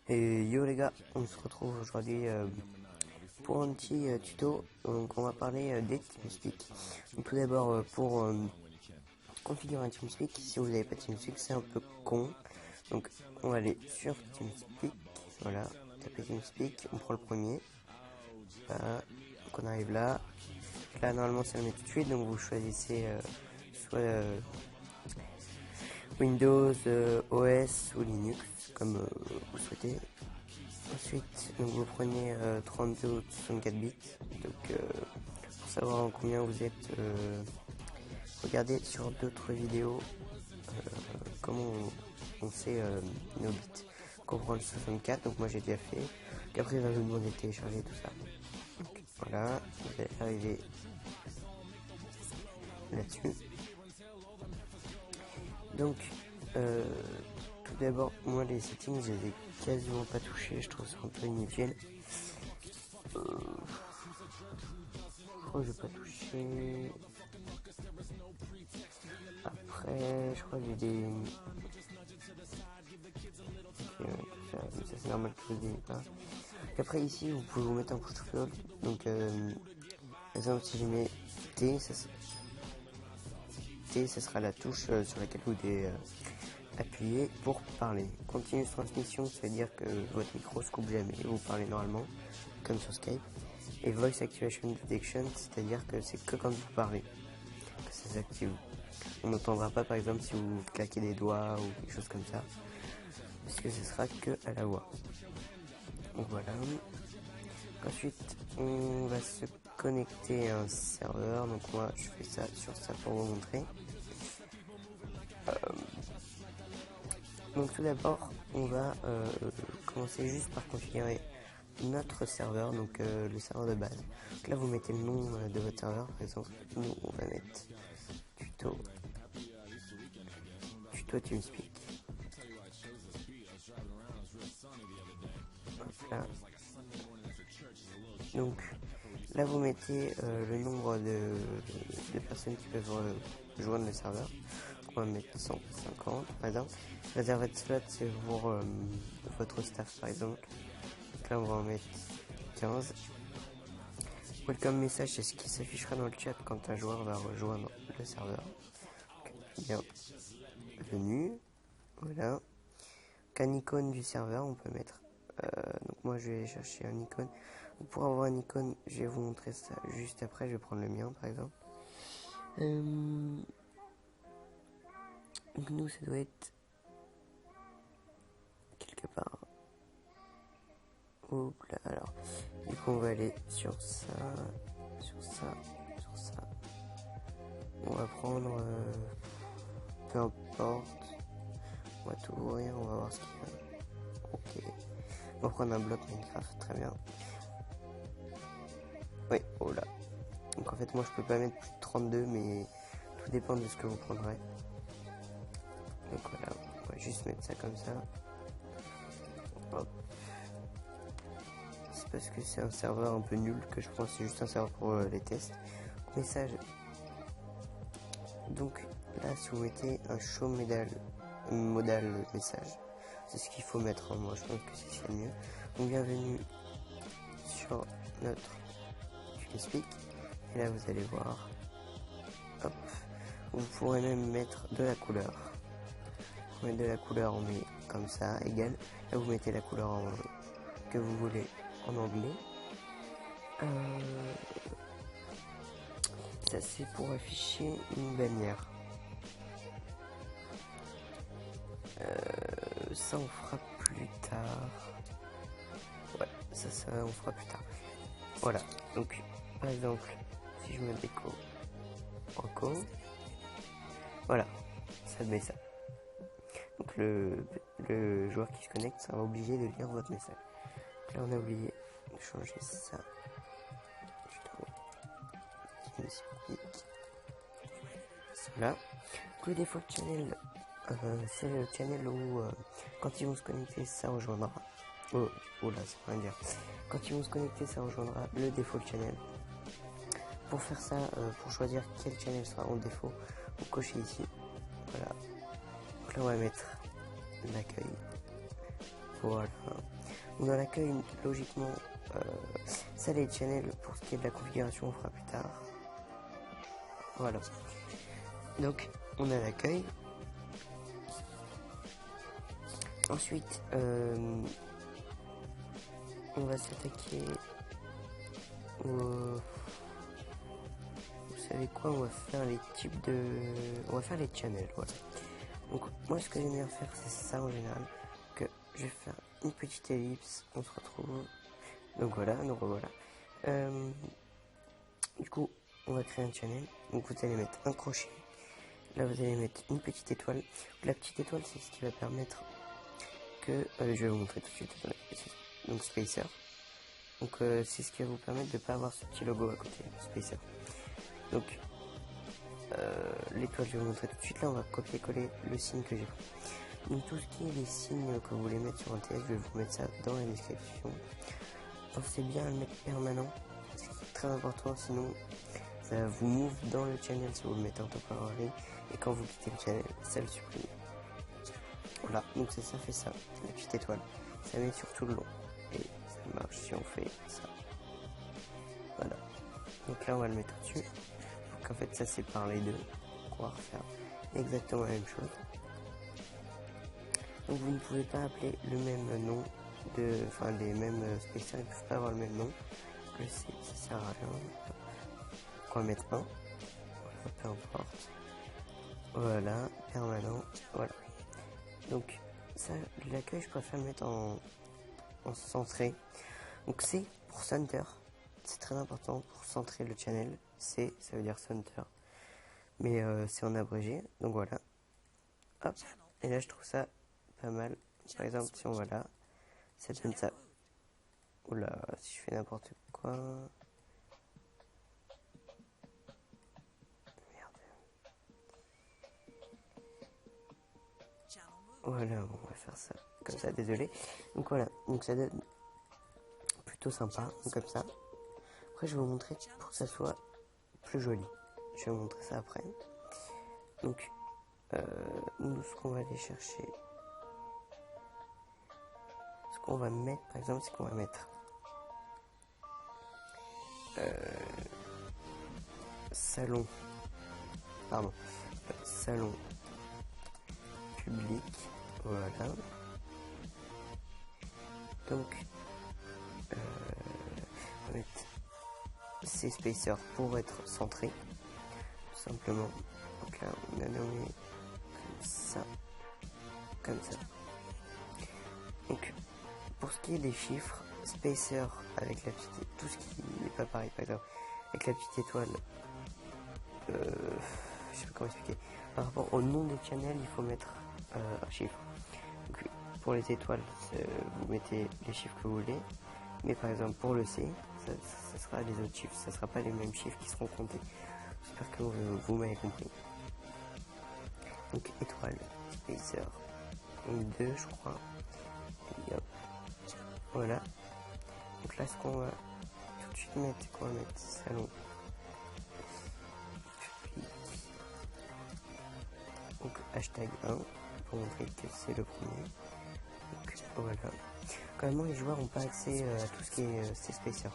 Et yo les gars, on se retrouve aujourd'hui pour un petit tuto. Donc on va parler des TeamSpeak. Donc tout d'abord pour configurer un TeamSpeak, si vous n'avez pas TeamSpeak c'est un peu con. Donc on va aller sur TeamSpeak, voilà, taper TeamSpeak, on prend le premier. Voilà, donc on arrive là. Là normalement ça le met tout de suite, donc vous choisissez soit Windows, OS ou Linux, comme vous souhaitez. Ensuite, donc vous prenez 32 ou 64 bits. Donc, pour savoir en combien vous êtes, regardez sur d'autres vidéos comment on sait nos bits. Donc, on prend le 64, donc moi j'ai déjà fait. Puis après, il va vous demander de télécharger tout ça. Donc, voilà, vous allez arriver là-dessus. Donc, tout d'abord, moi les settings, je les ai quasiment pas touchés, je trouve ça un peu inutile. Je crois que je vais pas toucher. Après, je crois que j'ai des. Ok, ouais, ça c'est normal que je ne pas. Après, ici, vous pouvez vous mettre un push to talk. Donc, par exemple, si je mets T, ça sera la touche sur laquelle vous devez appuyer pour parler. Continuous transmission, ça veut dire que votre micro se coupe jamais, vous parlez normalement, comme sur Skype. Et Voice Activation Detection, c'est-à-dire que c'est que quand vous parlez que ça s'active. On n'entendra pas par exemple si vous claquez des doigts ou quelque chose comme ça, puisque ce sera que à la voix. Donc voilà. Ensuite, on va se connecter à un serveur. Donc moi, je fais ça sur ça pour vous montrer. Donc tout d'abord, on va commencer juste par configurer notre serveur, donc le serveur de base. Donc là, vous mettez le nom de votre serveur. Par exemple, nous, on va mettre tuto TeamSpeak. Là. Donc là vous mettez le nombre de personnes qui peuvent joindre le serveur. On va mettre 150 par exemple. Réserver de slot c'est pour votre staff par exemple. Donc là on va en mettre 15. Welcome message c'est ce qui s'affichera dans le chat quand un joueur va rejoindre le serveur. Donc, bienvenue. Voilà. Donc, un icône du serveur on peut mettre. Donc moi je vais chercher un icône. Pour avoir un icône, je vais vous montrer ça juste après. Je vais prendre le mien par exemple. Donc nous ça doit être quelque part. Hop là, alors du coup on va aller sur ça, sur ça, sur ça. On va prendre peu importe. On va tout ouvrir, on va voir ce qu'il y a. Ok. On va prendre un bloc Minecraft, très bien. Oui, oh là. Donc en fait moi je peux pas mettre plus de 32 mais tout dépend de ce que vous prendrez. Donc voilà, on va juste mettre ça comme ça. Hop. C'est parce que c'est un serveur un peu nul que je pense que c'est juste un serveur pour les tests. Message. Donc là si vous mettez un show modal message, c'est ce qu'il faut mettre, hein. Moi je pense que c'est ce qu'il y a de mieux. Donc bienvenue sur notre TeamSpeak. Et là vous allez voir. Hop. Vous pourrez même mettre de la couleur. Pour mettre de la couleur on met comme ça, égal. Là vous mettez la couleur que vous voulez en anglais. Ça c'est pour afficher une bannière. Ça on fera plus tard. Ouais, ça on fera plus tard. Voilà, donc par exemple, si je me déco Enco, voilà, ça met ça. Donc le joueur qui se connecte sera obligé de lire votre message. Là on a oublié de changer ça. Voilà. Le default channel, c'est le channel où quand ils vont se connecter ça rejoindra. Oh là c'est pas rien dire. Quand ils vont se connecter ça rejoindra le default channel. Pour faire ça, pour choisir quel channel sera en défaut, vous cochez ici. Voilà. Donc là on va mettre l'accueil. Voilà. On a l'accueil logiquement, ça les channels pour ce qui est de la configuration on fera plus tard. Voilà. Donc on a l'accueil. Ensuite on va s'attaquer au... Vous savez quoi, on va faire les types de... On va faire les channels, voilà. Donc moi ce que j'aime bien faire c'est ça en général, que je vais faire une petite ellipse, on se retrouve, donc voilà, nous revoilà. Du coup on va créer un channel, donc vous allez mettre un crochet, là vous allez mettre une petite étoile, la petite étoile c'est ce qui va permettre que, je vais vous montrer tout de suite, donc Spacer, donc c'est ce qui va vous permettre de ne pas avoir ce petit logo à côté, Spacer. Donc l'étoile je vais vous montrer tout de suite, là on va copier-coller le signe que j'ai pris. Donc tout ce qui est les signes que vous voulez mettre sur un TS, je vais vous mettre ça dans la description. Pensez bien à le mettre permanent, c'est très important, sinon ça vous move dans le channel si vous le mettez en temporary, et quand vous quittez le channel, ça le supprime. Voilà, donc c'est ça, fait ça, la petite étoile, ça met sur tout le long, et ça marche si on fait ça. Voilà, donc là on va le mettre au-dessus, donc en fait ça sépare les deux, on va refaire exactement la même chose. Donc vous ne pouvez pas appeler le même nom, enfin les mêmes spéciales ne peuvent pas avoir le même nom. Le C, ça sert à rien. On va mettre 1, peu importe. Voilà, permanent, voilà. Donc ça, l'accueil je préfère le mettre en centré. Donc C pour center, c'est très important pour centrer le channel. C ça veut dire center, mais c'est en abrégé, donc voilà. Hop, et là je trouve ça pas mal. Par exemple si on va là, ça donne ça. Oula, si je fais n'importe quoi. Merde. Voilà, bon, on va faire ça comme ça, désolé. Donc voilà, donc ça donne plutôt sympa, donc comme ça. Après je vais vous montrer pour que ça soit plus joli. Je vais vous montrer ça après. Donc nous ce qu'on va aller chercher, ce qu'on va mettre par exemple, c'est qu'on va mettre salon public, voilà. Donc on va mettre ces spacers pour être centré, tout simplement. Donc là on a nommé comme ça. Donc pour ce qui est des chiffres, spacer avec la petite, tout ce qui n'est pas pareil, par exemple avec la petite étoile, je sais pas comment expliquer, par rapport au nom des channels il faut mettre un chiffre. Donc, pour les étoiles vous mettez les chiffres que vous voulez, mais par exemple pour le C ça sera les autres chiffres, ça sera pas les mêmes chiffres qui seront comptés. J'espère que vous m'avez compris. Donc étoile, spacer 2 je crois, et hop, voilà. Donc là ce qu'on va tout de suite mettre, c'est qu'on va mettre salon public, donc hashtag 1 pour montrer que c'est le premier. Donc voilà, quand même les joueurs n'ont pas accès à tout ce qui est ces spacers,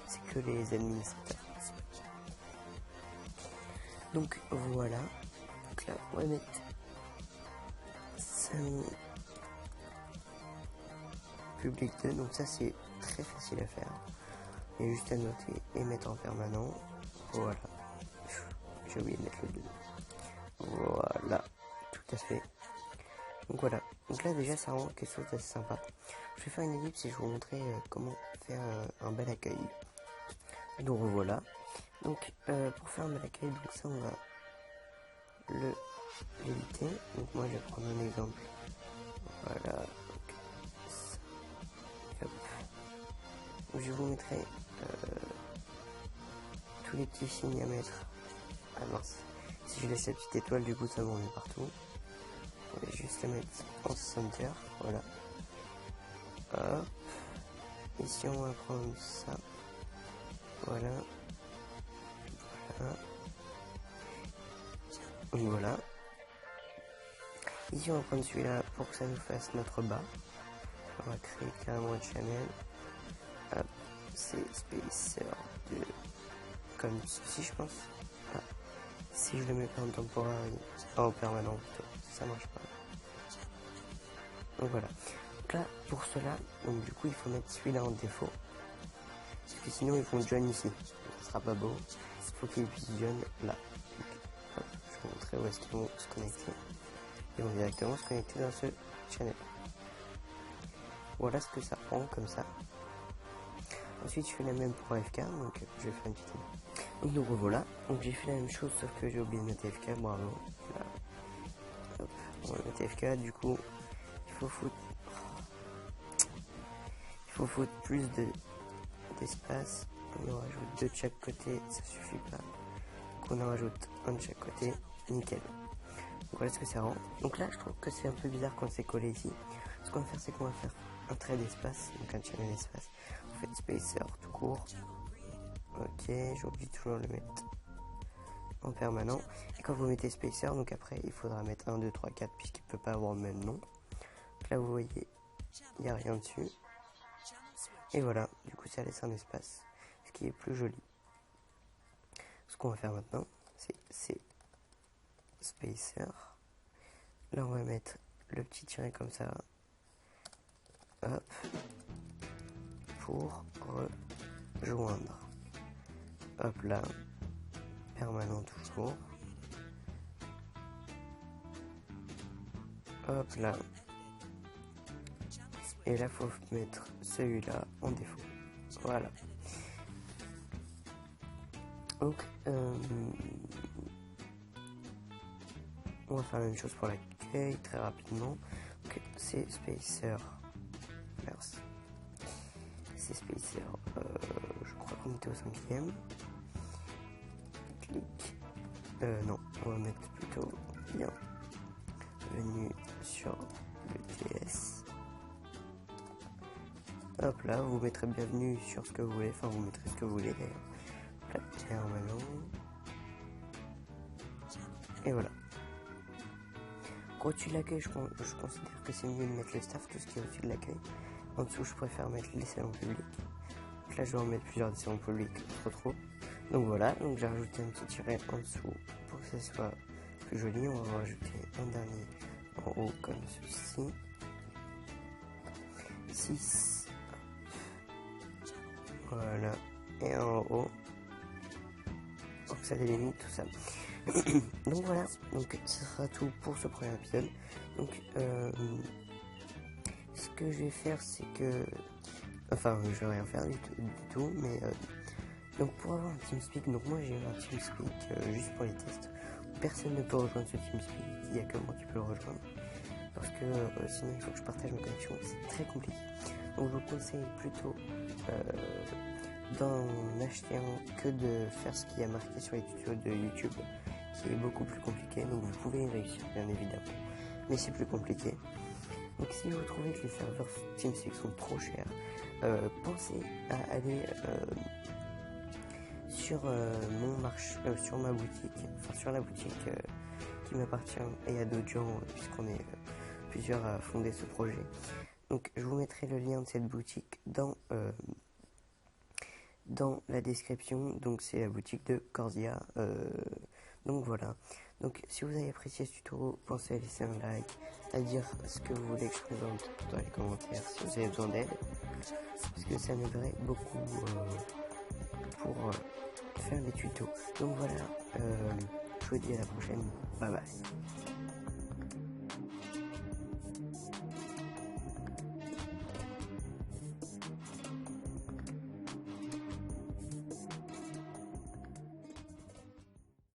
c'est que les administrateurs. Donc voilà, donc là on va mettre salon public 2, donc ça c'est très facile à faire, il y a juste à noter et mettre en permanent. Voilà, j'ai oublié de mettre le 2, voilà, tout à fait. Donc voilà, donc là déjà ça rend quelque chose d'assez sympa. Je vais faire une ellipse et je vais vous montrer comment faire un bel accueil. Donc voilà, donc pour faire un bel accueil, donc ça on va l'éviter. Donc moi je vais prendre un exemple, voilà, donc, ça. Hop. Donc, je vous mettrai tous les petits signes à mettre. Ah mince, si je laisse la petite étoile du coup ça m'en met partout. On va juste la mettre en center, voilà. Hop. Ici on va prendre ça, voilà, voilà, donc voilà. Ici on va prendre celui-là pour que ça nous fasse notre bas, on va créer carrément un channel. Hop, c'est Spacer de comme ceci, je pense. Ah. Si je le mets pas en temporaire, en permanent plutôt, ça marche pas. Donc voilà. Donc là, pour cela, donc du coup, il faut mettre celui-là en défaut. Parce que sinon, ils vont join ici. Donc, ça sera pas beau. Il faut qu'ils puissent join là. Donc, hop, je vais vous montrer où est-ce qu'ils vont se connecter. Ils vont directement se connecter dans ce channel. Voilà ce que ça prend comme ça. Ensuite, je fais la même pour AFK. Donc, je vais faire une petite. Donc voilà. Donc j'ai fait la même chose, sauf que j'ai oublié de mettre AFK. Bravo. Là. Hop, on va mettre AFK. Du coup, il faut foutre plus d'espace. On en rajoute 2 de chaque côté, ça suffit pas. Donc on en rajoute un de chaque côté, nickel. Donc voilà ce que ça rend. Donc là je trouve que c'est un peu bizarre quand c'est collé ici. Ce qu'on va faire, c'est qu'on va faire un trait d'espace, donc un channel d'espace. Vous faites spacer tout court. Ok, j'oublie toujours de le mettre en permanent. Et quand vous mettez spacer, donc après il faudra mettre 1, 2, 3, 4 puisqu'il ne peut pas avoir le même nom. Donc là vous voyez, il n'y a rien dessus. Et voilà, du coup ça laisse un espace, ce qui est plus joli. Ce qu'on va faire maintenant, c'est spacer. Là on va mettre le petit tiret comme ça. Hop. Pour rejoindre. Hop là. Permanent toujours. Hop là. Et là, faut mettre celui-là en défaut. Voilà. Donc, on va faire la même chose pour l'accueil très rapidement. Donc, c'est spacer first. C'est spacer. Je crois qu'on était au 5e. Clic. Non, on va mettre plutôt bienvenue sur le TS. Hop là, vous mettrez bienvenue sur ce que vous voulez, enfin vous mettrez ce que vous voulez d'ailleurs. Là, permanent. Et voilà. Au-dessus de l'accueil, je considère que c'est mieux de mettre le staff, tout ce qui est au-dessus de l'accueil. En dessous, je préfère mettre les salons publics. Donc là, je vais en mettre plusieurs des salons publics, trop. Donc voilà, donc j'ai rajouté un petit tiret en dessous pour que ce soit plus joli. On va rajouter un dernier en haut comme ceci. 6. Voilà, et en haut, pour que ça délimite tout ça. Donc voilà, donc ce sera tout pour ce premier épisode. Donc ce que je vais faire, c'est que, enfin je vais rien faire du tout, mais donc pour avoir un TeamSpeak, donc moi j'ai un TeamSpeak juste pour les tests. Personne ne peut rejoindre ce TeamSpeak, il n'y a que moi qui peux le rejoindre. Parce que sinon il faut que je partage ma connexion, c'est très compliqué. Donc je vous conseille plutôt d'en acheter un que de faire ce qui a marqué sur les tutos de YouTube, qui est beaucoup plus compliqué. Donc vous pouvez y réussir bien évidemment, mais c'est plus compliqué. Donc si vous trouvez que les serveurs TeamSpeak sont trop chers, pensez à aller sur sur ma boutique, enfin sur la boutique qui m'appartient et à d'autres gens puisqu'on est plusieurs à fonder ce projet. Donc je vous mettrai le lien de cette boutique dans la description. Donc c'est la boutique de Corsia. Donc voilà. Donc si vous avez apprécié ce tuto, pensez à laisser un like, à dire ce que vous voulez que je présente dans les commentaires si vous avez besoin d'aide, parce que ça m'aiderait beaucoup pour faire des tutos. Donc voilà, je vous dis à la prochaine. Bye bye.